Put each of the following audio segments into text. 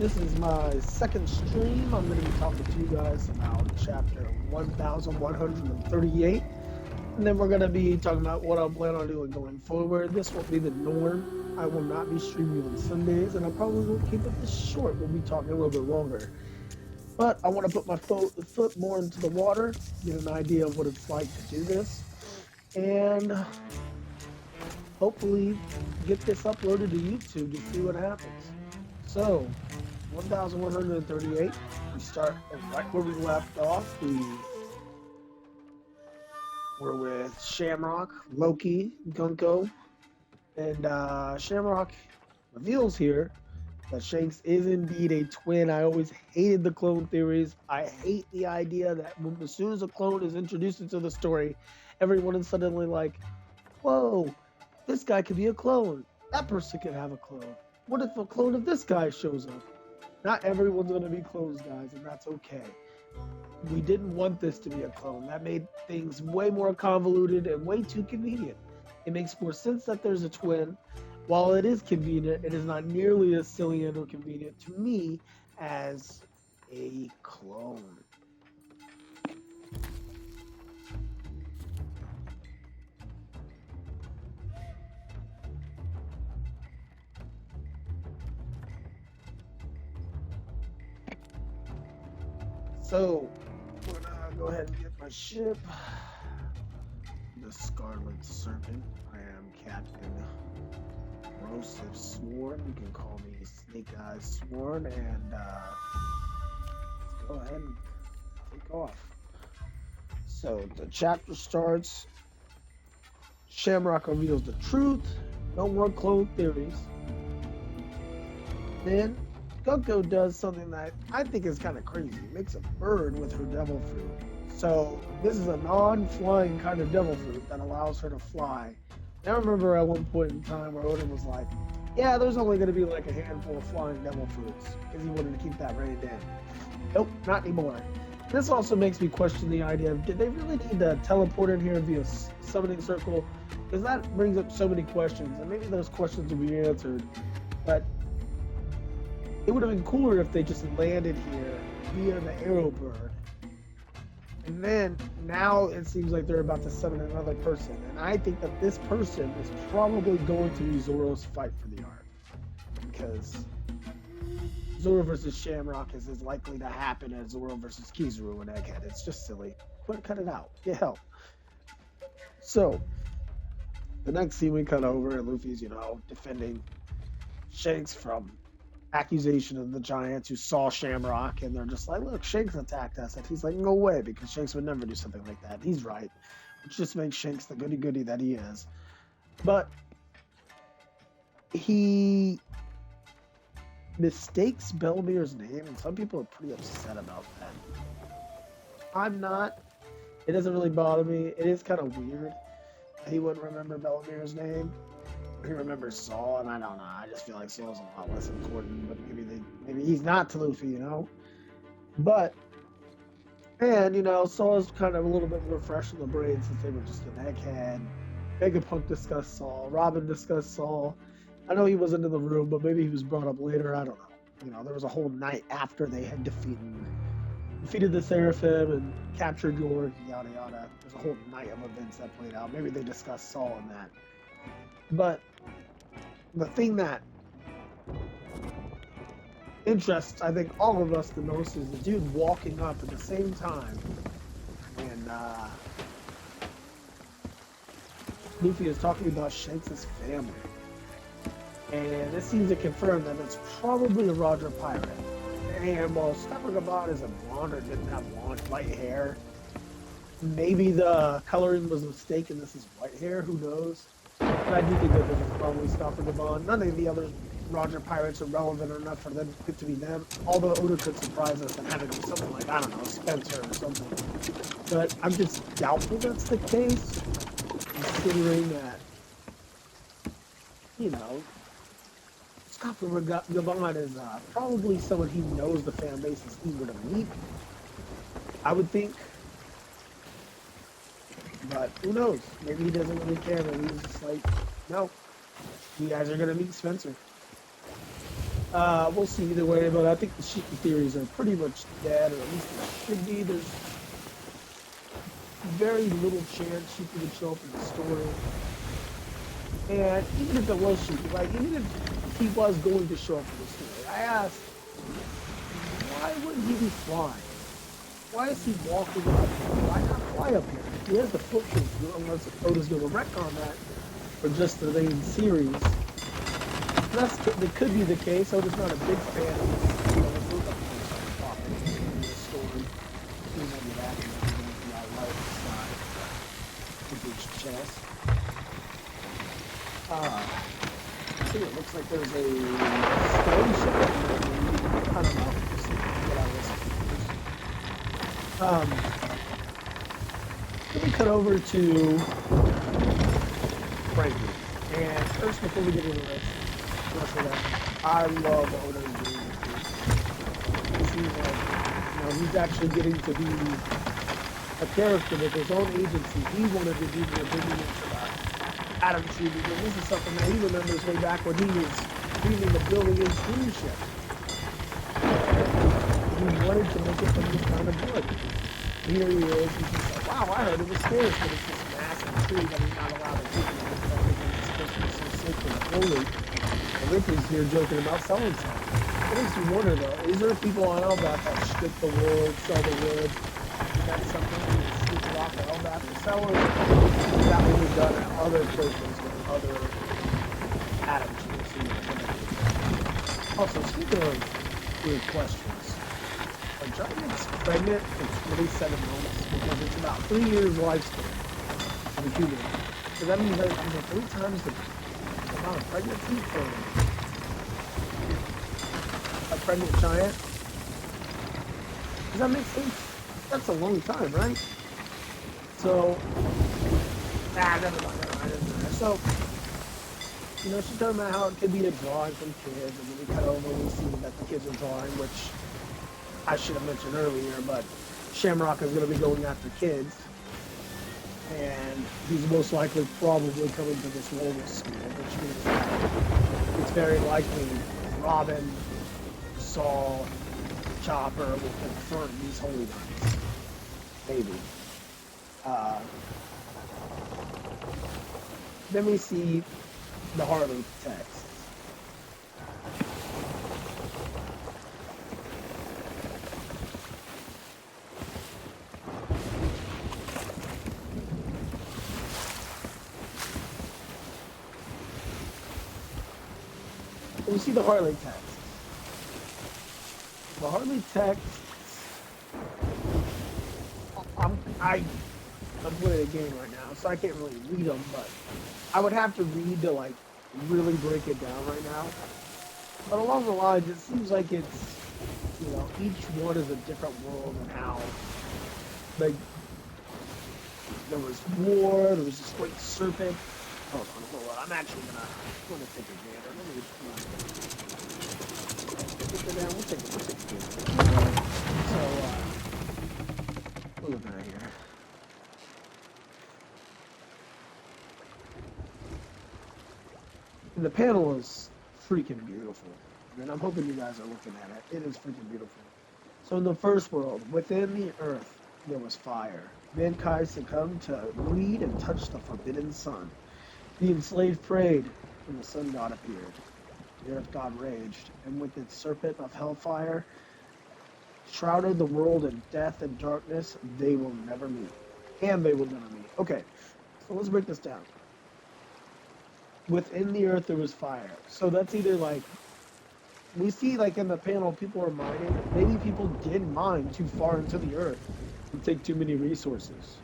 This is my second stream. I'm going to be talking to you guys about chapter 1138. And then we're going to be talking about what I plan on doing going forward. This won't be the norm. I will not be streaming on Sundays, and I probably won't keep it this short. We'll be talking a little bit longer. But I want to put my foot more into the water, get an idea of what it's like to do this, and hopefully get this uploaded to YouTube to see what happens. So, 1138. We start right where we left off. We're with Shamrock, Loki, Gunko, and Shamrock reveals here that Shanks is indeed a twin. I always hated the clone theories. I hate the idea that as soon as a clone is introduced into the story, everyone is suddenly like, whoa, this guy could be a clone. That person could have a clone. What if a clone of this guy shows up? Not everyone's going to be clones, guys, and that's okay. We didn't want this to be a clone. That made things way more convoluted and way too convenient. It makes more sense that there's a twin. While it is convenient, it is not nearly as silly or convenient to me as a clone. So, I'm gonna go ahead and get my ship. The Scarlet Serpent. I am Captain Broseph Sworn. You can call me Snake Eyes Sworn, and let's go ahead and take off. So the chapter starts. Shamrock reveals the truth. No more clone theories. Then Gunko does something that I think is kind of crazy. Makes a bird with her devil fruit. So this is a non-flying kind of devil fruit that allows her to fly. I remember at one point in time where Odin was like, yeah, there's only going to be like a handful of flying devil fruits because he wanted to keep that reined in. Nope, not anymore. This also makes me question the idea of, did they really need to teleport in here via summoning circle? Because that brings up so many questions, and maybe those questions will be answered. But it would have been cooler if they just landed here via the arrow bird. And then now it seems like they're about to summon another person. And I think that this person is probably going to be Zoro's fight for the arc. Because Zoro versus Shamrock is as likely to happen as Zoro versus Kizaru and Egghead. It's just silly. Cut it out. Get help. So, the next scene we cut over, and Luffy's, defending Shanks from accusation of the giants who saw Shamrock, and they're just like, look, Shanks attacked us. And he's like, no way, because Shanks would never do something like that. He's right. Which just makes Shanks the goody-goody that he is. But he mistakes Bellemere's name, and some people are pretty upset about that. I'm not. It doesn't really bother me. It is kind of weird that he wouldn't remember Bellemere's name. He remembers Saul, and I don't know. I just feel like Saul's a lot less important, but maybe he's not to Luffy, But, and, Saul's kind of a little bit more fresh in the brain since they were just an egghead. Vegapunk discussed Saul. Robin discussed Saul. I know he wasn't in the room, but maybe he was brought up later. I don't know. There was a whole night after they had defeated the Seraphim and captured York, yada yada. There's a whole night of events that played out. Maybe they discussed Saul in that. But the thing that interests, I think, all of us the most is the dude walking up at the same time. And Luffy is talking about Shanks' family. And this seems to confirm that it's probably a Roger pirate. And while Stefan is a blonde or didn't have light hair, maybe the coloring was a mistake and this is white hair, who knows? But I do think that this is probably Stefan. None of the other Roger pirates are relevant enough for them to be them. Although Oda could surprise us and have it be something like, I don't know, Spencer or something. But I'm just doubtful that's the case, considering that, Stefan Gavon is probably someone he knows the fan base is eager to meet, I would think. But who knows? Maybe he doesn't really care. Maybe he's just like, no, you guys are going to meet Spencer. We'll see either way, but I think the Shiki theories are pretty much dead, or at least they should be. There's very little chance Shiki would show up in the story. And even if it was Shiki, like, even if he was going to show up in the story, I asked, why wouldn't he be flying? Why is he walking up? Why not fly up here? He has the footprint, unless Oda's going to retcon that for just the main series. That could be the case. Oda's not a big fan of this, the build-up popping in the story. Remember that, the light side, the big chest. See, it looks like there's a stone ship. I don't know. We'll see what I listen to. Let me cut over to Frankie. And first, before we get into this, I love Oda's doing this. You see that, he's actually getting to be a character with his own agency. He wanted to do the bringing into that Adam Tree, because this is something that he remembers way back when he was dreaming of building his dream ship. He wanted to make it from this kind of wood. Here he is, he's just like, wow, I heard it was scarce, but it's this massive tree that he's not allowed to take. It's supposed to be so sacred and holy. And Ripley's here joking about selling something. It makes you wonder, though, is there people on Elbap that strip the wood, sell the wood? Is that something that sneak it off the Elbap to sell, or is that what we've done at other places with other atoms? Also, speaking of weird questions, are giants pregnant for 27 months? Because it's about 3 years lifespan of a human. So that means that I'm 3 times the amount of pregnancy for a pregnant giant. Does that make sense? That's a long time, right? So, never mind. So, she's talking about how it could be a drawing from kids, and then we cut over and we see that the kids are drawing, which I should have mentioned earlier, but Shamrock is going to be going after kids, and he's most likely probably coming to this wellness school, which means that it's very likely Robin, Saul, Chopper will confront these holy knights. Maybe. Then we see the Harley text. We see the Harley text. The Harley text. I'm playing a game right now, so I can't really read them, but I would have to read to really break it down right now. But along the lines, it seems like it's each one is a different world, and how there was war, there was this great serpent. Hold on. I'm actually gonna take a gander. Let me take it down. We'll take it. So we're looking at here. And the panel is freaking beautiful. And I'm hoping you guys are looking at it. It is freaking beautiful. So in the first world, within the earth, there was fire. Mankind succumbed to greed and touched the forbidden sun. The enslaved prayed, and the sun god appeared. The earth god raged, and with its serpent of hellfire, shrouded the world in death and darkness. They will never meet. And they will never meet. Okay, so let's break this down. Within the earth there was fire. So that's either we see in the panel people are mining. Maybe people did mine too far into the earth and take too many resources.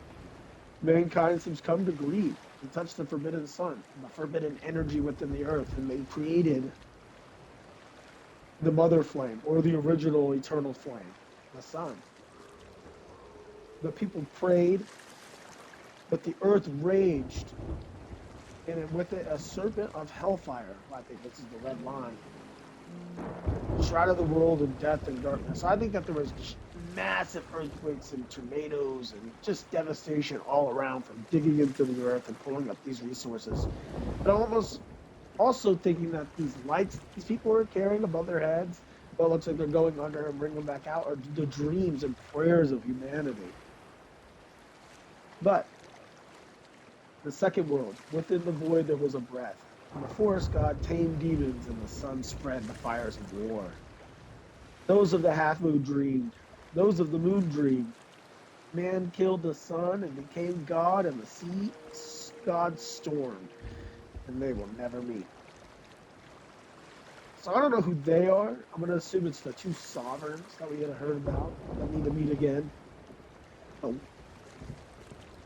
Mankind seems come to greed and touch the forbidden sun, the forbidden energy within the earth, and they created the mother flame, or the original eternal flame, the sun. The people prayed, but the earth raged, and with it a serpent of hellfire, I think this is the red line, shrouded the world in death and darkness. I think that there was massive earthquakes and tornadoes and just devastation all around from digging into the earth and pulling up these resources. But Also thinking that these lights these people are carrying above their heads, well, it looks like they're going under and bring them back out, are the dreams and prayers of humanity. But the second world, within the void there was a breath, and the forest god tamed demons, and the sun spread the fires of war. Those of the half moon dreamed, those of the moon dreamed. Man killed the sun and became God, and the sea god stormed, and they will never meet. So I don't know who they are. I'm going to assume it's the two sovereigns that we had heard about that need to meet again. But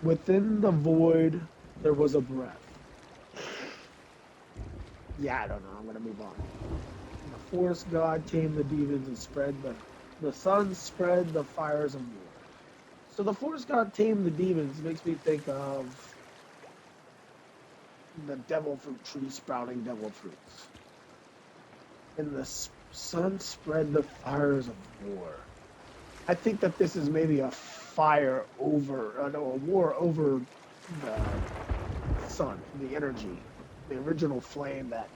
within the void, there was a breath. Yeah, I don't know. I'm going to move on. The forest god tamed the demons and spread the sun spread the fires of war. So the forest god tamed the demons makes me think of the devil fruit tree sprouting devil fruits. And the sun spread the fires of war. I think that this is maybe a fire over, no, a war over the sun, the energy, the original flame that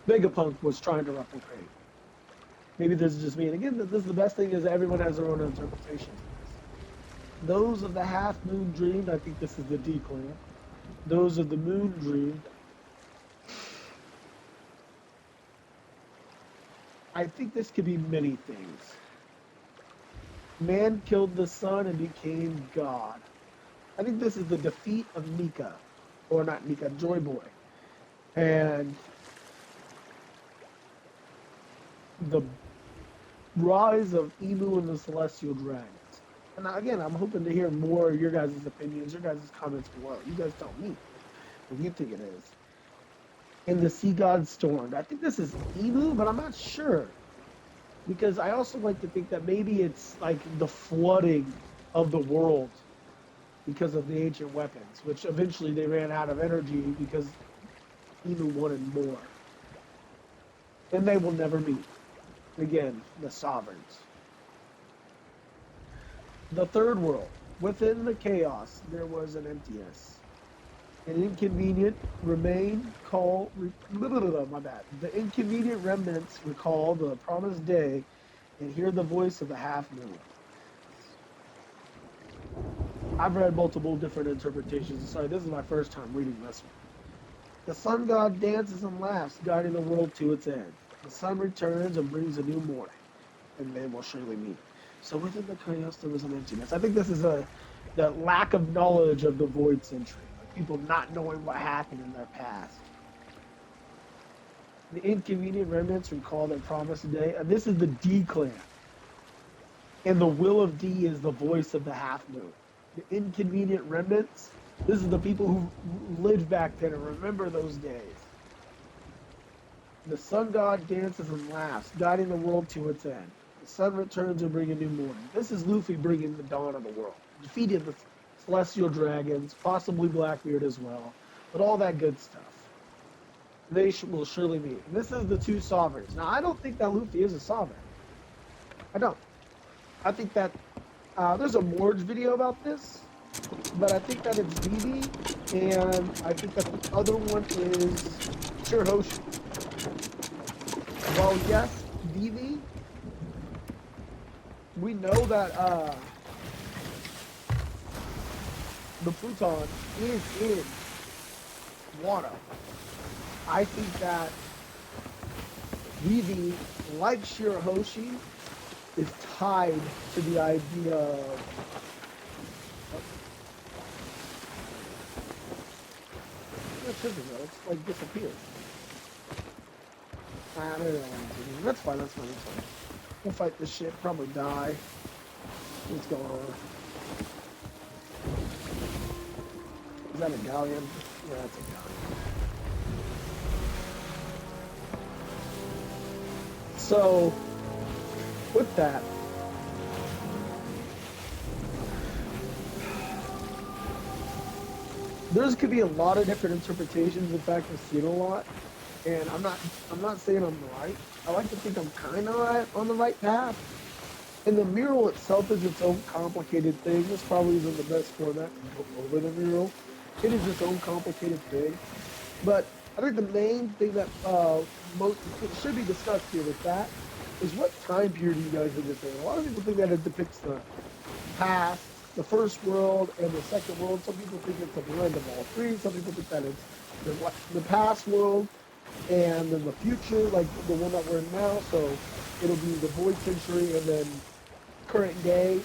Vegapunk was trying to replicate. Maybe this is just me. And again, this is the best thing is everyone has their own interpretation. Those of the half moon dreamed, I think this is the D clan. Those of the moon dreamed. I think this could be many things. Man killed the sun and became God. I think this is the defeat of Nika. Or not Nika, Joy Boy. And the rise of Emu and the Celestial Dragons. And again, I'm hoping to hear more of your guys' opinions, your guys' comments below. You guys tell me what you think it is. And the Sea God Stormed. I think this is Emu, but I'm not sure. Because I also like to think that maybe it's like the flooding of the world because of the ancient weapons, which eventually they ran out of energy because Emu wanted more. And they will never meet. Again, the sovereigns. The third world. Within the chaos, there was an emptiness. An inconvenient remain call. My bad. The inconvenient remnants recall the promised day and hear the voice of the half moon. I've read multiple different interpretations. Sorry, this is my first time reading this one. The sun god dances and laughs, guiding the world to its end. The sun returns and brings a new morning, and they will surely meet. So within the chaos, there was an emptiness. I think this is the lack of knowledge of the Void Century. Like people not knowing what happened in their past. The inconvenient remnants recall their promised day. And this is the D clan. And the will of D is the voice of the half moon. The inconvenient remnants, this is the people who lived back then and remember those days. The sun god dances and laughs, guiding the world to its end. The sun returns and brings a new morning. This is Luffy bringing the dawn of the world. Defeated the celestial dragons, possibly Blackbeard as well, but all that good stuff. They will surely meet. And this is the two sovereigns. Now, I don't think that Luffy is a sovereign. I don't. I think that there's a Morge video about this, but I think that it's Vivi, and I think that the other one is Shirahoshi. Well, yes, Vivi, we know that the Pluton is in water. I think that Vivi, like Shirahoshi, is tied to the idea of it's like disappeared. That's fine. We'll fight this shit, probably die. What's going on? Is that a galleon? Yeah, that's a galleon. So, with that, there's could be a lot of different interpretations. In fact, I've seen a lot, and I'm not saying I'm right. I like to think I'm kind of on the right path. And the mural itself is its own complicated thing. This probably isn't the best format to go over the mural. It is its own complicated thing. But I think the main thing that most it should be discussed here with that is what time period do you guys think it's in? A lot of people think that it depicts the past, the first world, and the second world. Some people think it's a blend of all three. Some people think that it's the past world and then the future, like the one that we're in now. So it'll be the void century and then current day.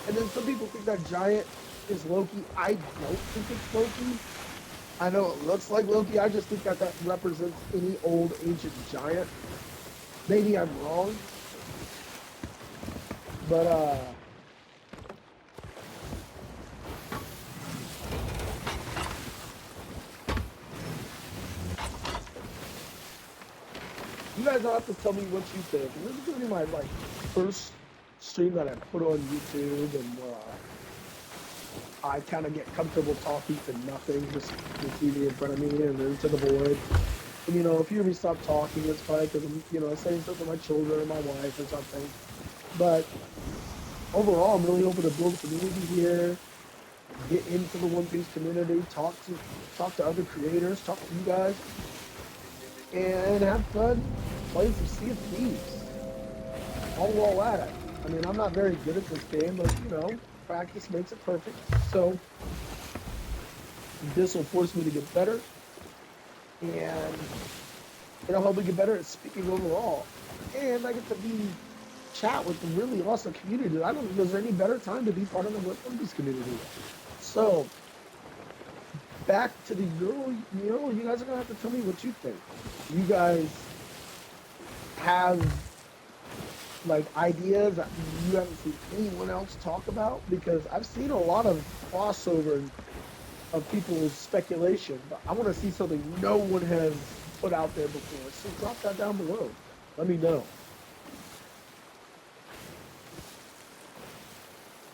And then some people think that giant is Loki. I don't think it's Loki. I know it looks like Loki. I just think that that represents any old ancient giant. Maybe I'm wrong, but you guys don't have to tell me what you think. This is gonna be my like first stream that I put on YouTube, and where I kind of get comfortable talking to nothing, just the TV in front of me and then to the void. And you know, if you hear me stop talking, it's probably because I'm, you know, saying something to my children or my wife or something. But overall, I'm really hoping to build a community here, get into the One Piece community, talk to other creators, talk to you guys, and have fun playing some Sea of Thieves. All at it. I mean, I'm not very good at this game, but you know, practice makes it perfect. So this will force me to get better, and it'll help me get better at speaking overall. And I get to be chat with a really awesome community. I don't think there's any better time to be part of the One Piece community. So back to the Euro, you guys are gonna have to tell me what you think. You guys have like ideas that you haven't seen anyone else talk about? Because I've seen a lot of crossover of people's speculation, but I want to see something no one has put out there before. So drop that down below. Let me know.